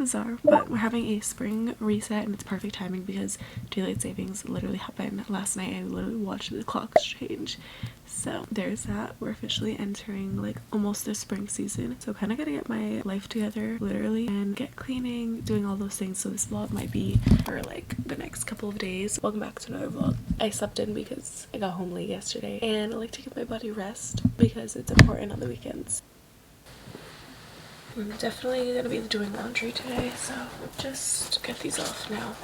bizarre, but we're having a spring reset and it's perfect timing because daylight savings literally happened last night. I literally watched the clocks change. So there's that. We're officially entering like almost the spring season, so kind of gotta get my life together literally and get cleaning, doing all those things. So this vlog might be for like the next couple of days. Welcome back to another vlog. I slept in because I got home late yesterday and I like to give my body rest because it's important on the weekends. I'm definitely gonna be doing laundry today, so just get these off now.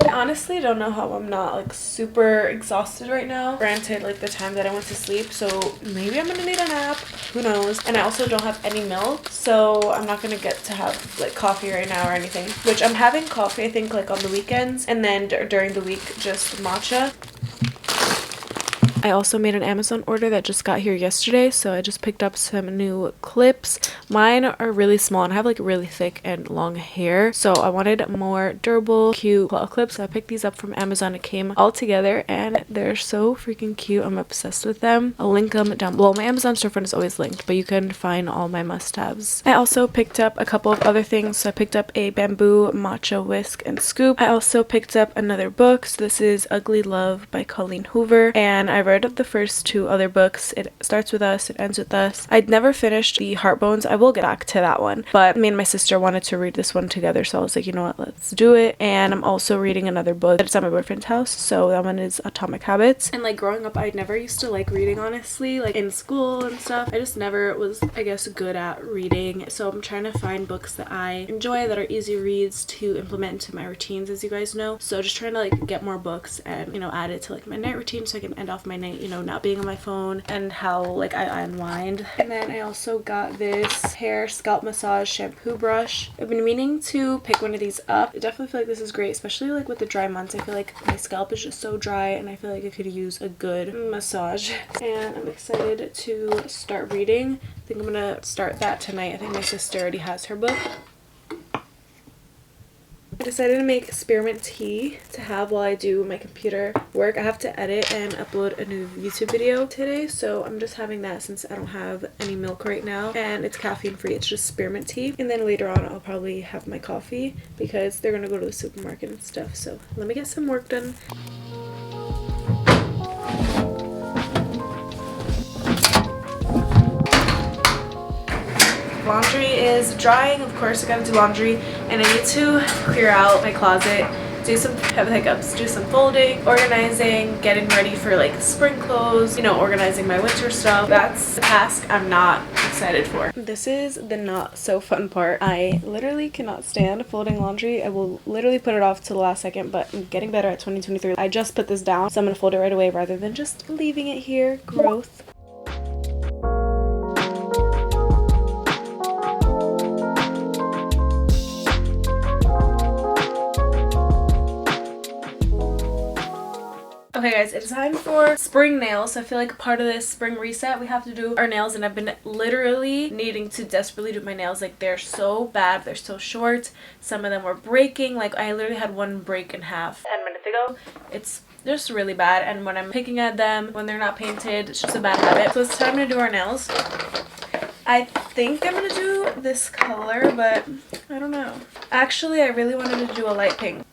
I honestly don't know how I'm not like super exhausted right now. Granted, like the time that I went to sleep, so maybe I'm gonna need a nap, who knows. And I also don't have any milk, so I'm not gonna get to have like coffee right now or anything, which I'm having coffee I think like on the weekends, and then during the week just matcha. I also made an Amazon order that just got here yesterday, so I just picked up some new clips. Mine are really small and I have like really thick and long hair, so I wanted more durable, cute claw clips. So I picked these up from Amazon. It came all together and they're so freaking cute. I'm obsessed with them. I'll link them down below. My Amazon storefront is always linked, but you can find all my must-haves. I also picked up a couple of other things. So I picked up a bamboo matcha whisk and scoop. I also picked up another book. So this is Ugly Love by Colleen Hoover, and I read the first two other books. It starts with us, it ends with us. I'd never finished the Heartbones. I will get back to that one, but me and my sister wanted to read this one together, so I was like, you know what, let's do it. And I'm also reading another book that's at my boyfriend's house, so that one is Atomic Habits. And like growing up, I never used to like reading, honestly, like in school and stuff. I just never was, I guess, good at reading, so I'm trying to find books that I enjoy, that are easy reads to implement into my routines, as you guys know. So just trying to like get more books and, you know, add it to like my night routine so I can end off my night, you know, not being on my phone, and how like I unwind. And then I also got this hair scalp massage shampoo brush. I've been meaning to pick one of these up. I definitely feel like this is great, especially like with the dry months. I feel like my scalp is just so dry and I feel like I could use a good massage. And I'm excited to start reading. I think I'm gonna start that tonight. I think my sister already has her book. I decided to make spearmint tea to have while I do my computer work. I have to edit and upload a new YouTube video today, so I'm just having that since I don't have any milk right now, and it's caffeine free. It's just spearmint tea. And then later on I'll probably have my coffee because they're gonna go to the supermarket and stuff. So let me get some work done. Laundry is drying. Of course I gotta do laundry, and I need to clear out my closet, do some do some folding, organizing, getting ready for like spring clothes, you know, organizing my winter stuff. That's a task I'm not excited for. This is the not so fun part. I literally cannot stand folding laundry. I will literally put it off to the last second, but I'm getting better at 2023. I just put this down, so I'm gonna fold it right away rather than just leaving it here. Growth. Okay guys, it's time for spring nails. I feel like part of this spring reset we have to do our nails, and I've been literally needing to desperately do my nails. Like they're so bad, they're so short, some of them were breaking. Like I literally had one break in half 10 minutes ago. It's just really bad, and when I'm picking at them, when they're not painted, it's just a bad habit. So it's time to do our nails. I think I'm gonna do this color, but I don't know. Actually, I really wanted to do a light pink.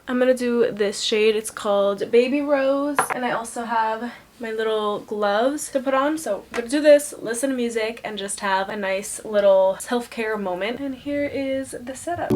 I'm gonna do this shade. It's called Baby Rose, and I also have my little gloves to put on. So I'm gonna do this, listen to music, and just have a nice little self-care moment. And here is the setup.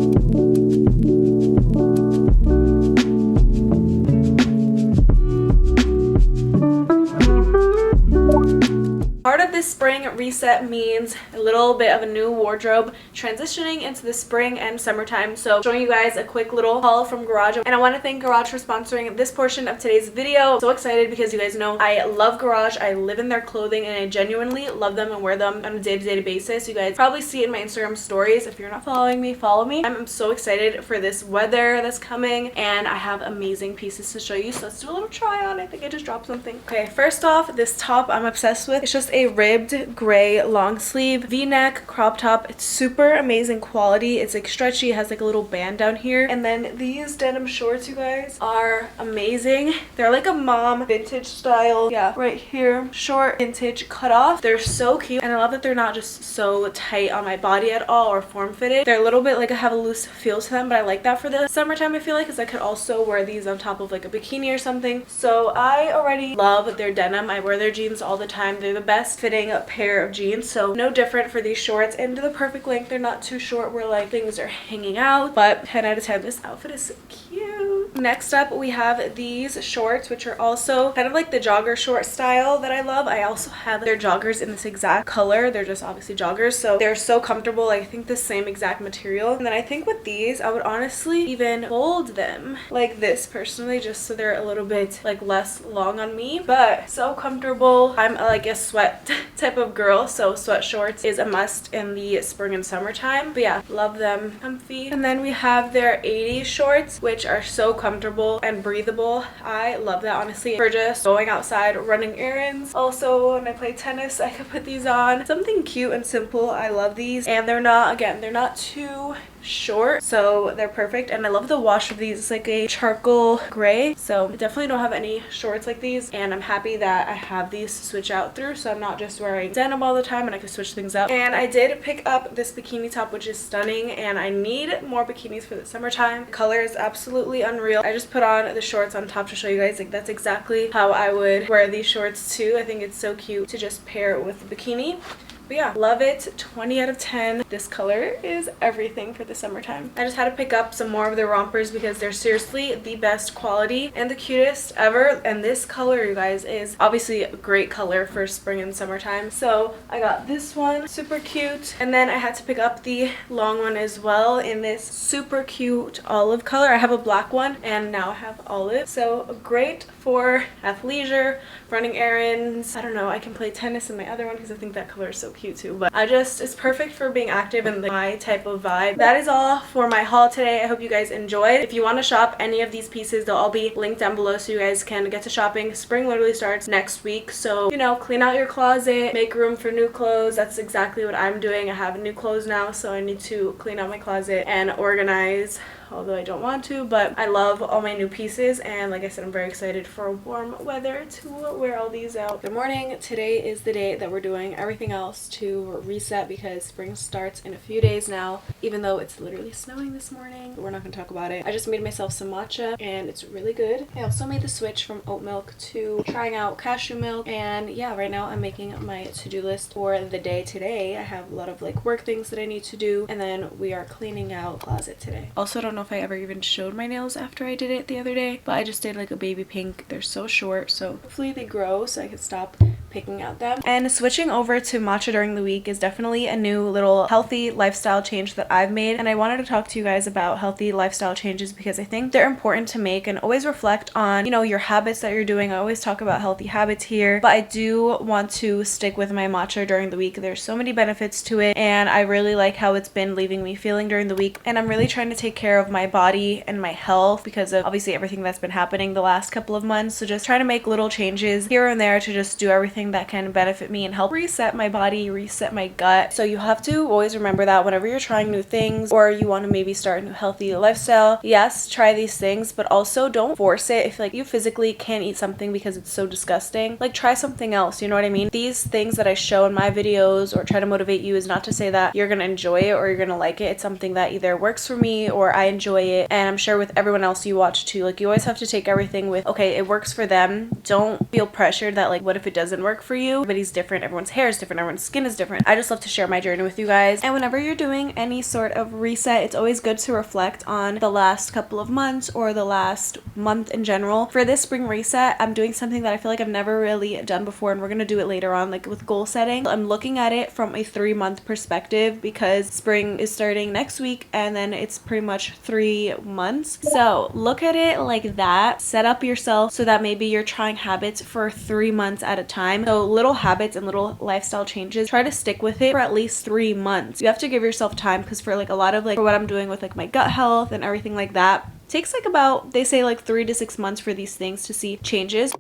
Part of this spring reset means a little bit of a new wardrobe, transitioning into the spring and summertime. So showing you guys a quick little haul from Garage, and I want to thank Garage for sponsoring this portion of today's video. I'm so excited because you guys know I love Garage. I live in their clothing and I genuinely love them and wear them on a day-to-day basis. You guys probably see it in my Instagram stories. If you're not following me, follow me. I'm so excited for this weather that's coming, and I have amazing pieces to show you. So let's do a little try on. I think I just dropped something. Okay, first off, this top I'm obsessed with. It's just a ribbed ribbed gray long sleeve v-neck crop top. It's super amazing quality. It's like stretchy, it has like a little band down here. And then these denim shorts, you guys, are amazing. They're like a mom vintage style, yeah, right here, short vintage cutoff. They're so cute, and I love that they're not just so tight on my body at all or form fitted. They're a little bit like I have a loose feel to them, but I like that for the summertime, I feel like, because I could also wear these on top of like a bikini or something. So I already love their denim. I wear their jeans all the time. They're the best fitting pair of jeans, so no different for these shorts, and to the perfect length. They're not too short where like things are hanging out, but 10 out of 10. This outfit is so cute. Next up, we have these shorts, which are also kind of like the jogger short style that I love. I also have their joggers in this exact color. They're just obviously joggers, so they're so comfortable. I think the same exact material. And then I think with these, I would honestly even fold them like this personally, just so they're a little bit like less long on me, but so comfortable. I'm like a sweat type of girl, so sweat shorts is a must in the spring and summertime. But yeah, love them, comfy. And then we have their 80s shorts, which are so comfortable and breathable. I love that, honestly, for just going outside, running errands. Also, when I play tennis, I could put these on. Something cute and simple. I love these, and they're not, again, they're not too short, so they're perfect. And I love the wash of these. It's like a charcoal gray, so I definitely don't have any shorts like these, and I'm happy that I have these to switch out through, so I'm not just wearing denim all the time, and I can switch things up. And I did pick up this bikini top, which is stunning, and I need more bikinis for the summertime. The color is absolutely unreal. I just put on the shorts on top to show you guys, like, that's exactly how I would wear these shorts too. I think it's so cute to just pair it with the bikini. But yeah, love it. 20 out of 10. This color is everything for the summertime. I just had to pick up some more of their rompers because they're seriously the best quality and the cutest ever. And this color, you guys, is obviously a great color for spring and summertime. So I got this one, super cute. And then I had to pick up the long one as well in this super cute olive color. I have a black one and now I have olive. So great for athleisure, running errands. I don't know, I can play tennis in my other one because I think that color is so cute too, but it's perfect for being active and my type of vibe. That is all for my haul today. I hope you guys enjoyed. If you want to shop any of these pieces, they'll all be linked down below so you guys can get to shopping. Spring literally starts next week, so you know, clean out your closet, make room for new clothes. That's exactly what I'm doing. I have new clothes now, so I need to clean out my closet and organize, although I don't want to, but I love all my new pieces, and like I said, I'm very excited for warm weather to wear all these out. Good morning. Today is the day that we're doing everything else to reset because spring starts in a few days now, even though it's literally snowing this morning. But we're not going to talk about it. I just made myself some matcha and it's really good. I also made the switch from oat milk to trying out cashew milk, and yeah, right now I'm making my to-do list for the day today. I have a lot of like work things that I need to do, and then we are cleaning out the closet today. Also, I don't know if I ever even showed my nails after I did it the other day, but I just did like a baby pink. They're so short, so hopefully they grow so I can stop picking out them. And switching over to matcha during the week is definitely a new little healthy lifestyle change that I've made, and I wanted to talk to you guys about healthy lifestyle changes because I think they're important to make and always reflect on, you know, your habits that you're doing. I always talk about healthy habits here, but I do want to stick with my matcha during the week. There's so many benefits to it, and I really like how it's been leaving me feeling during the week, and I'm really trying to take care of my body and my health because of obviously everything that's been happening the last couple of months. So just trying to make little changes here and there to just do everything that can benefit me and help reset my body, reset my gut. So you have to always remember that whenever you're trying new things or you want to maybe start a new healthy lifestyle, yes, try these things, but also don't force it. If like you physically can't eat something because it's so disgusting, like try something else, you know what I mean? These things that I show in my videos or try to motivate you is not to say that you're gonna enjoy it or you're gonna like it. It's something that either works for me or I enjoy it, and I'm sure with everyone else you watch too. Like you always have to take everything with, okay, it works for them. Don't feel pressured that like what if it doesn't work for you? Everybody's different, everyone's hair is different, everyone's skin is different. I just love to share my journey with you guys, and whenever you're doing any sort of reset, it's always good to reflect on the last couple of months or the last month in general. For this spring reset, I'm doing something that I feel like I've never really done before, and we're gonna do it later on, like with goal setting. I'm looking at it from a 3-month perspective because spring is starting next week and then it's pretty much 3 months. So look at it like that. Set up yourself so that maybe you're trying habits for 3 months at a time. So little habits and little lifestyle changes, try to stick with it for at least 3 months. You have to give yourself time because for like a lot of like for what I'm doing with like my gut health and everything like that, takes like about, they say like 3 to 6 months for these things to see changes.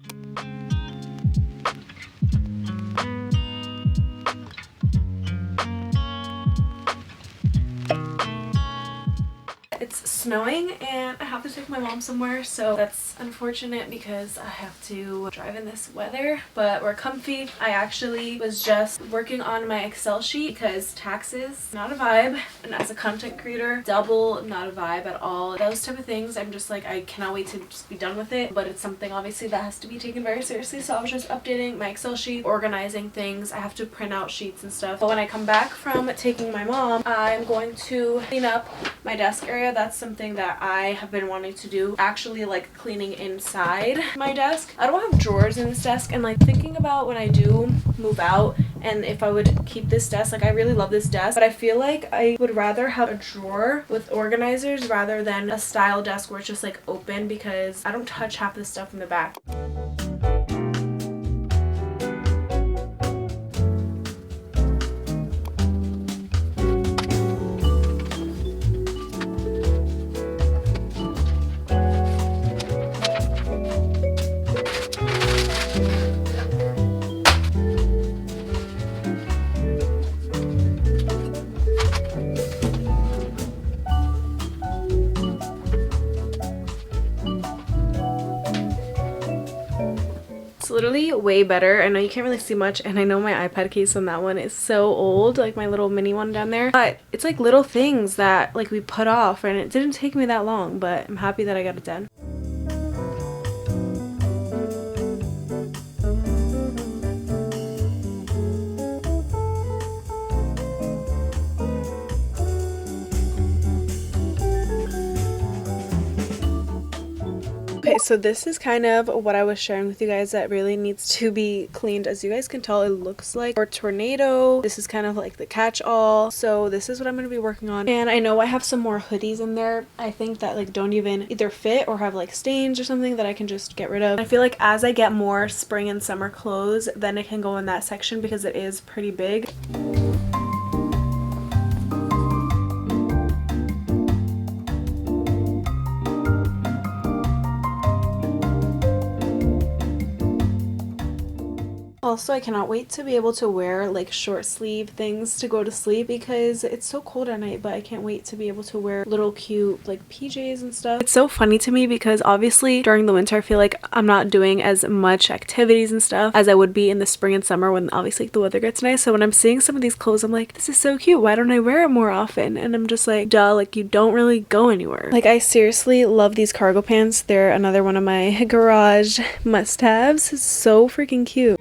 It's snowing and I have to take my mom somewhere, so that's unfortunate because I have to drive in this weather, but we're comfy. I actually was just working on my Excel sheet because taxes, not a vibe, and as a content creator, double not a vibe at all. Those type of things, I'm just like, I cannot wait to just be done with it, but it's something obviously that has to be taken very seriously, so I was just updating my Excel sheet, organizing things. I have to print out sheets and stuff. But when I come back from taking my mom, I'm going to clean up my desk area. That's something that I have been wanting to do, actually, like cleaning inside my desk. I don't have drawers in this desk, and like thinking about when I do move out and if I would keep this desk, like I really love this desk, but I feel like I would rather have a drawer with organizers rather than a style desk where it's just like open, because I don't touch half the stuff in the back. It's literally way better. I know you can't really see much, and I know my iPad case on that one is so old, like my little mini one down there, but it's like little things that like we put off, and it didn't take me that long, but I'm happy that I got it done. Okay, so this is kind of what I was sharing with you guys that really needs to be cleaned. As you guys can tell, it looks like a tornado. This is kind of like the catch-all. So this is what I'm going to be working on. And I know I have some more hoodies in there, I think, that like don't even either fit or have like stains or something that I can just get rid of. I feel like as I get more spring and summer clothes, then it can go in that section because it is pretty big. Also, I cannot wait to be able to wear like short sleeve things to go to sleep because it's so cold at night, but I can't wait to be able to wear little cute like PJs and stuff. It's so funny to me because obviously during the winter I feel like I'm not doing as much activities and stuff as I would be in the spring and summer when obviously the weather gets nice. So when I'm seeing some of these clothes, I'm like, this is so cute, why don't I wear it more often? And I'm just like, duh, like you don't really go anywhere. Like I seriously love these cargo pants. They're another one of my garage must-haves. It's so freaking cute.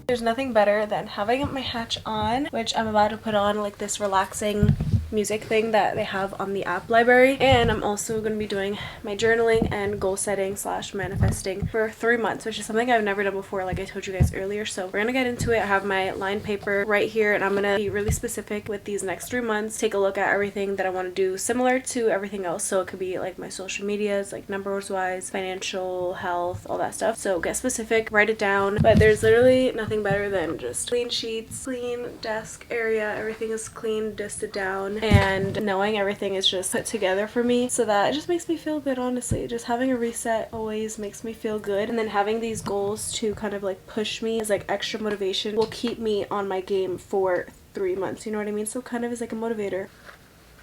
There's nothing better than having my hatch on, which I'm about to put on like this relaxing music thing that they have on the app library, and I'm also going to be doing my journaling and goal setting / manifesting for 3 months, which is something I've never done before, like I told you guys earlier. So we're gonna get into it. I have my lined paper right here, and I'm gonna be really specific with these next 3 months, take a look at everything that I want to do similar to everything else. So it could be like my social medias, like numbers wise, financial, health, all that stuff. So get specific, write it down. But there's literally nothing better than just clean sheets, clean desk area, everything is clean, dusted down, and knowing everything is just put together for me, so that it just makes me feel good. Honestly, just having a reset always makes me feel good, and then having these goals to kind of like push me as like extra motivation will keep me on my game for 3 months, you know what I mean? So kind of is like a motivator.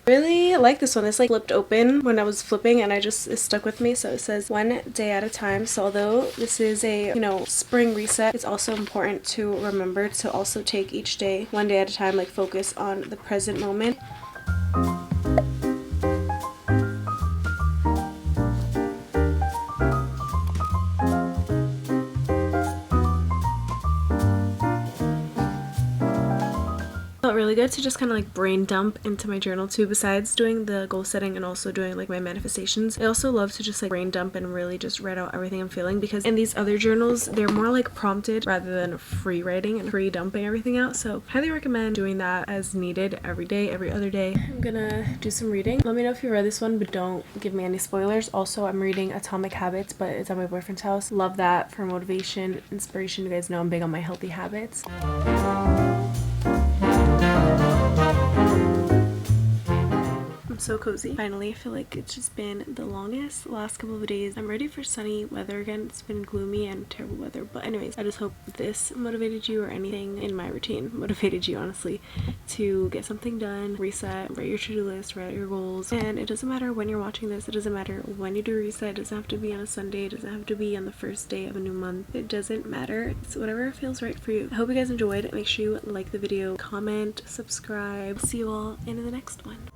Really like this one. It's like flipped open when I was flipping, and it stuck with me. So it says 1 day at a time. So although this is a, you know, spring reset, it's also important to remember to also take each day 1 day at a time, like focus on the present moment. Felt really good to just kind of like brain dump into my journal too, besides doing the goal setting and also doing like my manifestations. I also love to just like brain dump and really just write out everything I'm feeling, because in these other journals they're more like prompted rather than free writing and free dumping everything out. So highly recommend doing that as needed every day, every other day. I'm gonna do some reading. Let me know if you read this one, but don't give me any spoilers. Also, I'm reading Atomic Habits, but it's at my boyfriend's house. Love that for motivation, inspiration. You guys know I'm big on my healthy habits. so cozy. Finally, I feel like it's just been the last couple of days. I'm ready for sunny weather again. It's been gloomy and terrible weather, but anyways, I just hope this motivated you, or anything in my routine motivated you, honestly, to get something done, reset, write your to-do list, write your goals. And it doesn't matter when you're watching this, it doesn't matter when you do reset. It doesn't have to be on a Sunday, it doesn't have to be on the first day of a new month. It doesn't matter. It's whatever feels right for you. I hope you guys enjoyed. Make sure you like the video, comment, subscribe. See you all in the next one.